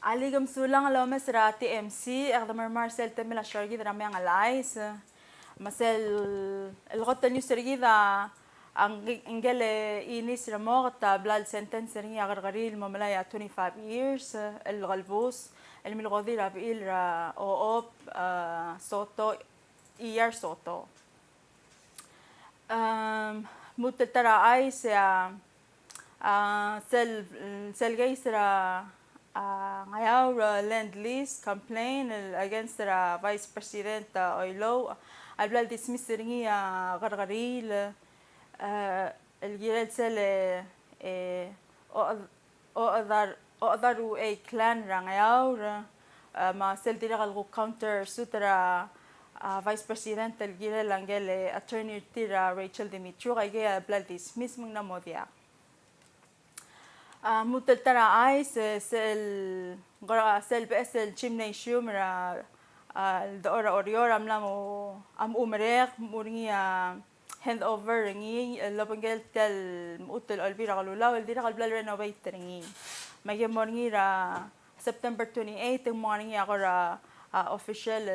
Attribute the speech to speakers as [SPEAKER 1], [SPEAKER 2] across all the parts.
[SPEAKER 1] Aligam sulang alome sera TMC اقدم Marcel تملا شرقي درامي عن العيس مثل الغطة نيو سرقي ذا انجل إينيس رموغ بلال سنتن سرقي غرغري المملايا 25 years الغلبوس الملغوذي رابيل را أوب صوتو إيار صوتو ممكن ترى عايز يا سل جيسرا ngayaw Lend-Lease complain against the Vice President Oilo البلاد dismiss ringi غرغريل الجيرال سل أقدروا أي كلان رانغياو ما سل ديرغ الغو counter سوترا Vice President الجيرال لانجل Attorney تيرا ريتشل ديميترو غايجي بلاد dismiss من نموذيا ممكن ترى عايز سل بس الجيمني شومرا الدورة أوريورا ملامو أمريق مورنيا hand over رنجي لبنجل تل مقطع الألبيرا غلولا والديرا غلبلا رينوفيت رنجي ما جي مورني را September 28 مورني أغرا official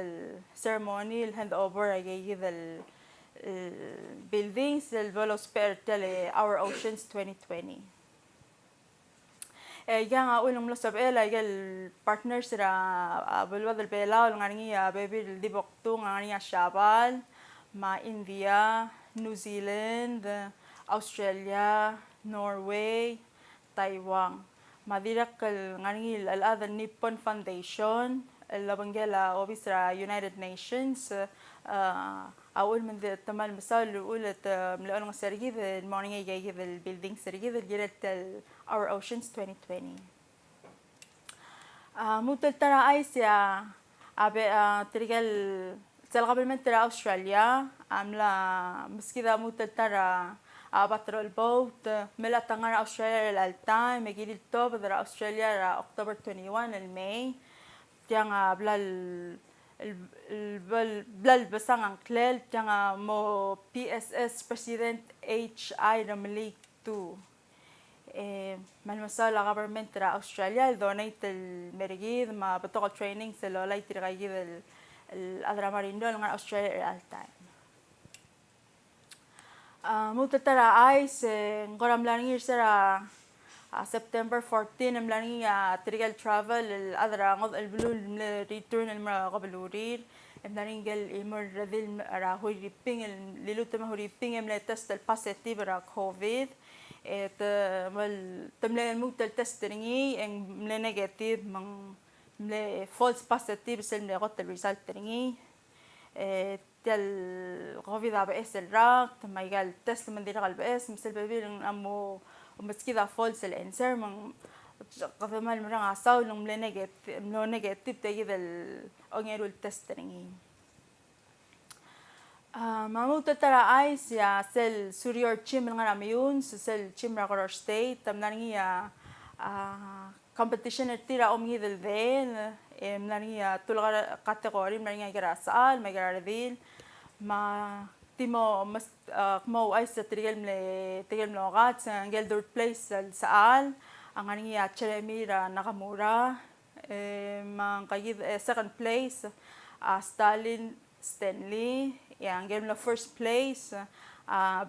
[SPEAKER 1] ceremony hand over أجي ذا buildings الفولوسبير تل Our Oceans 2020 yang ulang lo sabela yang partners ra bulwa del bela ngani baby di boktu ngani Shabal ma India, New Zealand, Australia, Norway, Taiwan madirak ngani al Nippon Foundation البنجلا وبيسرا United Nations أول من تمام المثال الأولى من الأول سرقي the morning جاي the building سرقي the جرت Our Oceans 2020 ممكن ترى آسيا ترجل قبل من ترى أستراليا عملا بس كذا ممكن ترى بترول بوت ملا تنغر أستراليا للتايم مجيل التوب ترى أستراليا أكتوبر 21 الماي تيانا بلال بسان انكليل تيانا مو PSS President HI رمليك 2 ما المسألة government را أستراليا دونيت المريجيد ما بتوع training سلولاي ترغيد الأدرامارين دول عن أستراليا التايم مو ترى عايز نقرأ ملانير سرا September 14 ملاني تريال travel الأذرع غض البلول return المرة قبل ورير ملاني قال إمر ذيل راهو ريبين اللي تما هو ريبين ملا تست الباسيتيف را كوفيد تملا الموت التست رنجي ملا نيجاتيف من ملا فولس باسيتيف سل ملا غط الريزالت رنجي تل كوفيد عباس الراق تما قال تست من دير قلباس مثل بابيل أمو وبس كذا فولس الانسر من قبل ما المرة عصاو لهم ملو نيجاتيف تجي ذا الأونيرو التستريني ما مو ترى عايز يا سل سوريور تيم من غراميون سل تيم رغر ستيت تمناني يا competition تيرا أمي ذا الذيل مناني يا تلغر كاتيجوري مناني جرا سال ما جرا ذيل ما تيمو مو أي تريال ملغات نجيل دورت بليس السؤال أغاني تشرمي را نغمورا ما نقيد second place ستانلي يعني نجيل ملو first place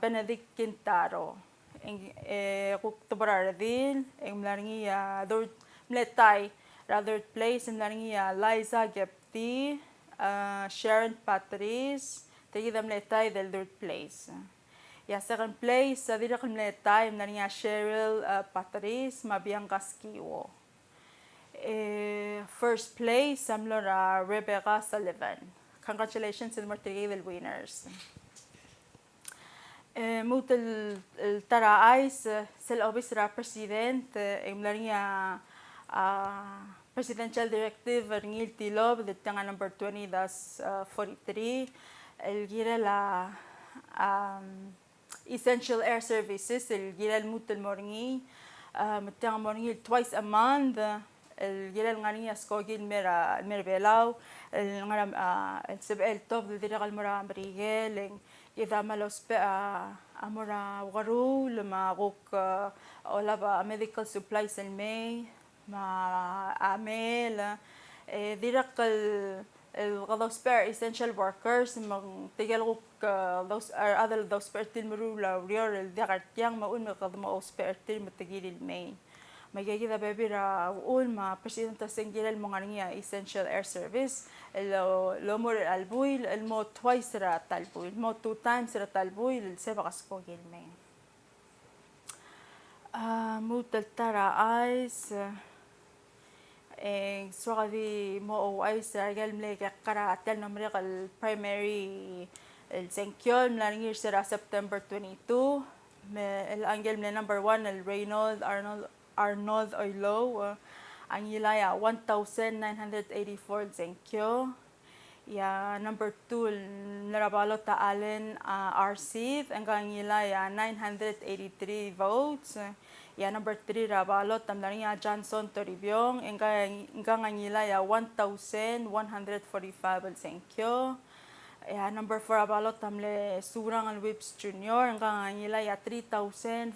[SPEAKER 1] بنديك كنتارو قوك تبرا رذيل ملاني دورت ملتاي را third place ملاني لايزا جبتي شارون باتريس تجد ملتاي del third place. يا second place ديرك ملتاي منيا شيريل باتريس ما بيانغاسكيو. First place أملورا ريبيكا سوليفان. Congratulations to the winners. موت الترى عايز سل أوبسرا president منيا presidential directive رنيل تيلوب the number 20-43 الجيرة لا essential air services الجيرة الموت المورني متى مورني twice a month الجيرة الغنية سكوجي المير بيلاو الغرام السبعة التوب الدرجة المرا أمريكا إذا ما لوس بقى أمرا وغرو لما غوك أولا medical supplies الماي ma amel direct those pair essential workers mang tigal ko those are other those pertil marula real direct yang maun makadma spare til matigil main magigida bebira ul ma presidente singilal mongarnia essential air service lo mor albuil el mo twice ra talbuil mo two times ra talbuil sebaqas ko gilmain mutal tara ice swagadi mo ice ragal mlek qara atal namriq al primary el senkyon mlaningir sira September 22 el angel mle number 1 el Reynold Arnold Oilo ang ilaya 1984 senkyo ya number 2 narabalo ta Allen RC ang ilaya 983 votes ya number 3 rabalo tamlania Johnson Toribyong ang ilaya 1145 senkyo ya number 4 rabalo tamle Surang al Whips Junior ang ilaya 3546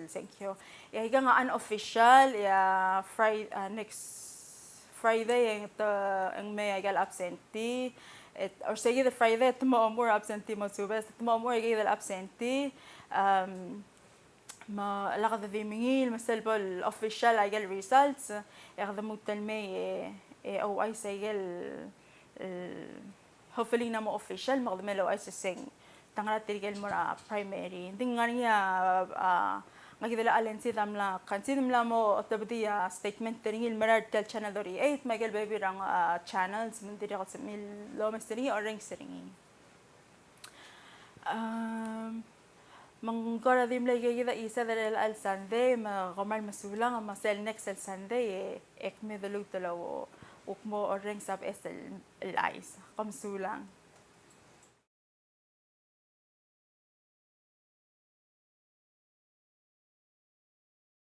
[SPEAKER 1] senkyo ya higa nga unofficial ya next Friday ang may agal absentee or sige the Friday tomorrow more absentee mo subes tomorrow more agal absentee ma lakad the mingil masalbol official agal results ya kada mutal may o ay sagal hopefully na mo official magdamelo ay sing tangara tirigel mo primary ding nga niya magdala alen si damla kansin damla mo tabdiya statement tingil marar tel channel 8 magal baby rang channels mun diri ko sa mil lo masteri or ring seringi mangkora dim lagi gida isa dal al Sunday ma qamal masulang ma sel next al Sunday ek me dalu talo ukmo or ring sab es el ice kamsulang